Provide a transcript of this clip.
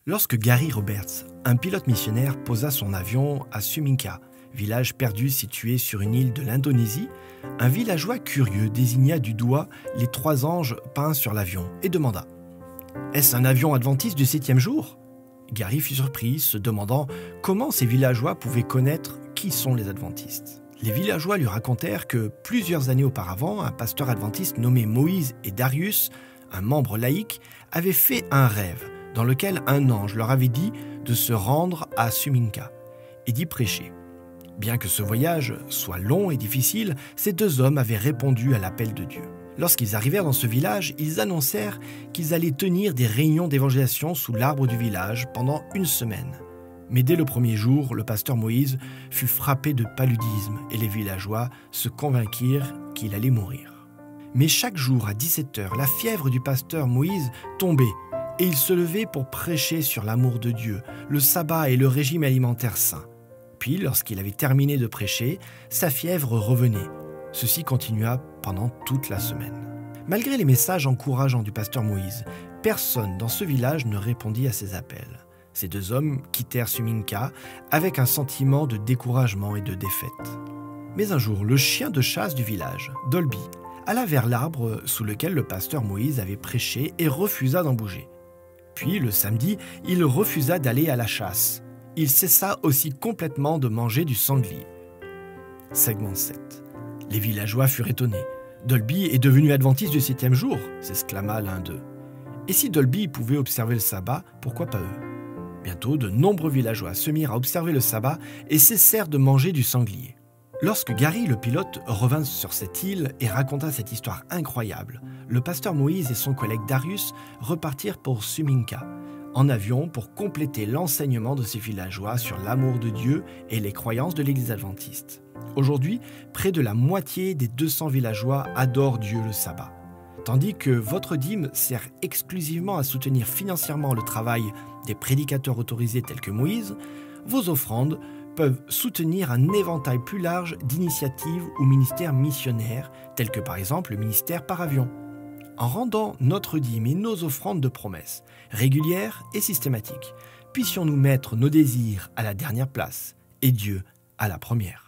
Lorsque Gary Roberts, un pilote missionnaire, posa son avion à Suminka, village perdu situé sur une île de l'Indonésie, un villageois curieux désigna du doigt les 3 anges peints sur l'avion et demanda « Est-ce un avion adventiste du 7e jour ?» Gary fut surpris, se demandant comment ces villageois pouvaient connaître qui sont les adventistes. Les villageois lui racontèrent que plusieurs années auparavant, un pasteur adventiste nommé Moïse et Darius, un membre laïque, avait fait un rêve dans lequel un ange leur avait dit de se rendre à Suminka et d'y prêcher. Bien que ce voyage soit long et difficile, ces 2 hommes avaient répondu à l'appel de Dieu. Lorsqu'ils arrivèrent dans ce village, ils annoncèrent qu'ils allaient tenir des réunions d'évangélisation sous l'arbre du village pendant 1 semaine. Mais dès le premier jour, le pasteur Moïse fut frappé de paludisme et les villageois se convainquirent qu'il allait mourir. Mais chaque jour à 17h, la fièvre du pasteur Moïse tombait et il se levait pour prêcher sur l'amour de Dieu, le sabbat et le régime alimentaire sain. Puis, lorsqu'il avait terminé de prêcher, sa fièvre revenait. Ceci continua pendant toute la semaine. Malgré les messages encourageants du pasteur Moïse, personne dans ce village ne répondit à ses appels. Ces 2 hommes quittèrent Suminka avec un sentiment de découragement et de défaite. Mais un jour, le chien de chasse du village, Dolby, alla vers l'arbre sous lequel le pasteur Moïse avait prêché et refusa d'en bouger. Puis, le samedi, il refusa d'aller à la chasse. Il cessa aussi complètement de manger du sanglier. Segment 7. Les villageois furent étonnés. « Dolby est devenu adventiste du 7e jour !» s'exclama l'un d'eux. Et si Dolby pouvait observer le sabbat, pourquoi pas eux? Bientôt, de nombreux villageois se mirent à observer le sabbat et cessèrent de manger du sanglier. Lorsque Gary, le pilote, revint sur cette île et raconta cette histoire incroyable, le pasteur Moïse et son collègue Darius repartirent pour Suminka, en avion pour compléter l'enseignement de ces villageois sur l'amour de Dieu et les croyances de l'Église adventiste. Aujourd'hui, près de la moitié des 200 villageois adorent Dieu le sabbat. Tandis que votre dîme sert exclusivement à soutenir financièrement le travail des prédicateurs autorisés tels que Moïse, vos offrandes peuvent soutenir un éventail plus large d'initiatives ou ministères missionnaires, tels que par exemple le ministère par avion. En rendant notre dîme et nos offrandes de promesses, régulières et systématiques, puissions-nous mettre nos désirs à la dernière place et Dieu à la première.